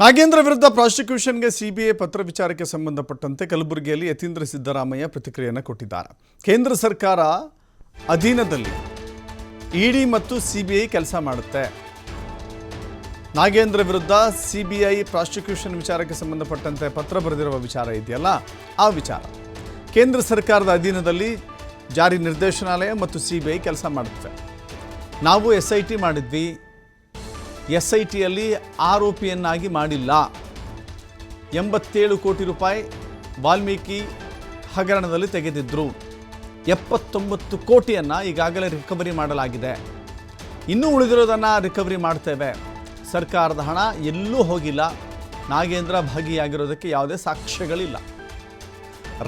ನಾಗೇಂದ್ರ ವಿರುದ್ಧ ಪ್ರಾಸಿಕ್ಯೂಷನ್ಗೆ ಸಿಬಿಐ ಪತ್ರ ವಿಚಾರಕ್ಕೆ ಸಂಬಂಧಪಟ್ಟಂತೆ ಕಲಬುರಗಿಯಲ್ಲಿ ಯತೀಂದ್ರ ಸಿದ್ದರಾಮಯ್ಯ ಪ್ರತಿಕ್ರಿಯೆಯನ್ನು ಕೊಟ್ಟಿದ್ದಾರೆ. ಕೇಂದ್ರ ಸರ್ಕಾರ ಅಧೀನದಲ್ಲಿ ಇಡಿ ಮತ್ತು ಸಿಬಿಐ ಕೆಲಸ ಮಾಡುತ್ತೆ. ನಾಗೇಂದ್ರ ವಿರುದ್ಧ ಸಿಬಿಐ ಪ್ರಾಸಿಕ್ಯೂಷನ್ ವಿಚಾರಕ್ಕೆ ಸಂಬಂಧಪಟ್ಟಂತೆ ಪತ್ರ ಬರೆದಿರುವ ವಿಚಾರ ಇದೆಯಲ್ಲ, ಆ ವಿಚಾರ ಕೇಂದ್ರ ಸರ್ಕಾರದ ಅಧೀನದಲ್ಲಿ ಜಾರಿ ನಿರ್ದೇಶನಾಲಯ ಮತ್ತು ಸಿಬಿಐ ಕೆಲಸ ಮಾಡುತ್ತೆ. ನಾವು SIT ಮಾಡಿದ್ವಿ. SITಯಲ್ಲಿ ಆರೋಪಿಯನ್ನಾಗಿ ಮಾಡಿಲ್ಲ. 87 ಕೋಟಿ ರೂಪಾಯಿ ವಾಲ್ಮೀಕಿ ಹಗರಣದಲ್ಲಿ ತೆಗೆದಿದ್ದರು. 79 ಕೋಟಿಯನ್ನು ಈಗಾಗಲೇ ರಿಕವರಿ ಮಾಡಲಾಗಿದೆ. ಇನ್ನೂ ಉಳಿದಿರೋದನ್ನು ರಿಕವರಿ ಮಾಡ್ತೇವೆ. ಸರ್ಕಾರದ ಹಣ ಎಲ್ಲೂ ಹೋಗಿಲ್ಲ. ನಾಗೇಂದ್ರ ಭಾಗಿಯಾಗಿರೋದಕ್ಕೆ ಯಾವುದೇ ಸಾಕ್ಷ್ಯಗಳಿಲ್ಲ.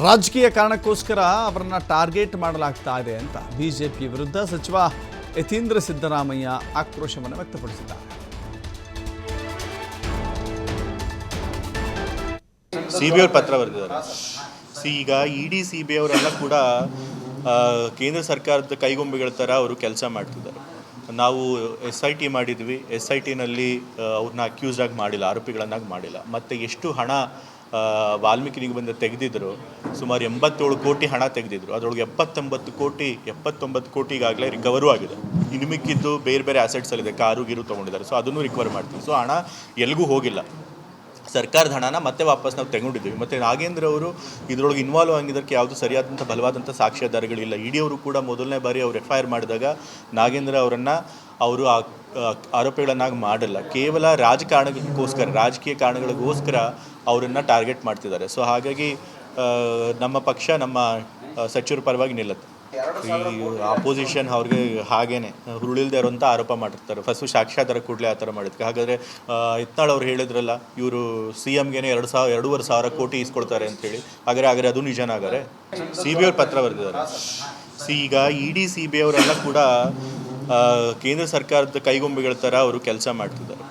ರಾಜಕೀಯ ಕಾರಣಕ್ಕೋಸ್ಕರ ಅವರನ್ನು ಟಾರ್ಗೆಟ್ ಮಾಡಲಾಗ್ತಾ ಇದೆ ಅಂತ ಬಿಜೆಪಿ ವಿರುದ್ಧ ಸಚಿವ ಯತೀಂದ್ರ ಸಿದ್ದರಾಮಯ್ಯ ಆಕ್ರೋಶವನ್ನು ವ್ಯಕ್ತಪಡಿಸಿದ್ದಾರೆ. ಸಿಬಿಐ ಪತ್ರ ಬರೆದಿದ್ದಾರೆ. ಈಗ ಇಡಿ ಸಿಬಿಐ ಅವರೆಲ್ಲ ಕೂಡ ಕೇಂದ್ರ ಸರ್ಕಾರದ ಕೈಗೊಂಬೆಗಳ ಥರ ಅವರು ಕೆಲಸ ಮಾಡ್ತಿದ್ದಾರೆ. ನಾವು SIT ಮಾಡಿದ್ವಿ. SITನಲ್ಲಿ ಅವ್ರನ್ನ ಅಕ್ಯೂಸ್ಡ್ ಆಗಿ ಮಾಡಿಲ್ಲ, ಆರೋಪಿಗಳನ್ನಾಗಿ ಮಾಡಿಲ್ಲ. ಮತ್ತು ಎಷ್ಟು ಹಣ ವಾಲ್ಮೀಕಿ ನಿಗಮದಿಂದ ತೆಗೆದಿದ್ರು, ಸುಮಾರು 87 ಕೋಟಿ ಹಣ ತೆಗೆದಿದ್ರು. ಅದರೊಳಗೆ 79 ಕೋಟಿಗಾಗಲೇ ರಿಕವರು ಆಗಿದೆ. ಇನ್ನು ಮಿಕ್ಕಿದ್ದು ಬೇರೆ ಬೇರೆ ಆಸೆಟ್ಸಲ್ಲಿದೆ, ಕಾರು ಗೀರು ತೊಗೊಂಡಿದ್ದಾರೆ. ಸೊ ಅದನ್ನು ರಿಕವರ್ ಮಾಡ್ತೀವಿ. ಸೊ ಹಣ ಎಲ್ಲಿಗೂ ಹೋಗಿಲ್ಲ. ಸರ್ಕಾರದ ಹಣನ ಮತ್ತೆ ವಾಪಸ್ ನಾವು ತೆಗೊಂಡಿದ್ದೀವಿ. ಮತ್ತು ನಾಗೇಂದ್ರ ಅವರು ಇದರೊಳಗೆ ಇನ್ವಾಲ್ವ್ ಆಗಿದ್ದಕ್ಕೆ ಯಾವುದು ಸರಿಯಾದಂಥ ಬಲವಾದಂಥ ಸಾಕ್ಷ್ಯಾಧಾರಗಳಿಲ್ಲ. ಇಡಿ ಅವರು ಕೂಡ ಮೊದಲನೇ ಬಾರಿ ಅವರು FIR ಮಾಡಿದಾಗ ನಾಗೇಂದ್ರ ಅವರನ್ನು ಅವರು ಆರೋಪಿಗಳನ್ನಾಗಿ ಮಾಡಿಲ್ಲ. ಕೇವಲ ರಾಜಕೀಯ ಕಾರಣಗಳಿಗೋಸ್ಕರ ಅವರನ್ನು ಟಾರ್ಗೆಟ್ ಮಾಡ್ತಿದ್ದಾರೆ. ಸೊ ಹಾಗಾಗಿ ನಮ್ಮ ಪಕ್ಷ ನಮ್ಮ ಸಚಿವರ ಪರವಾಗಿ ನಿಲ್ಲುತ್ತೆ. ಈ ಆಪೋಸಿಷನ್ ಅವ್ರಿಗೆ ಹಾಗೇನೆ ಹುರುಳಿಲ್ದೇ ಇರೋಂಥ ಆರೋಪ ಮಾಡಿರ್ತಾರೆ. ಫಸ್ಟು ಸಾಕ್ಷ್ಯಾಧಾರ ಕೂಡಲೇ ಆ ಥರ ಮಾಡಿದ್ಕೆ. ಹಾಗಾದರೆ ಯತ್ನಾಳ್ ಅವ್ರು ಹೇಳಿದ್ರಲ್ಲ, ಇವರು CMಗೆ 2,500 ಕೋಟಿ ಇಸ್ಕೊಳ್ತಾರೆ ಅಂತೇಳಿ. ಹಾಗಾದರೆ ಅದು ನಿಜನಾಗಾರೆ? ಸಿಬಿಐ ಪತ್ರ ಬರೆದಿದ್ದಾರೆ. ಈಗ ಇಡಿ ಸಿಬಿಐ ಅವರೆಲ್ಲ ಕೂಡ ಕೇಂದ್ರ ಸರ್ಕಾರದ ಕೈಗೊಂಬೆಗಳ ಥರ ಅವರು ಕೆಲಸ ಮಾಡ್ತಿದ್ದಾರೆ.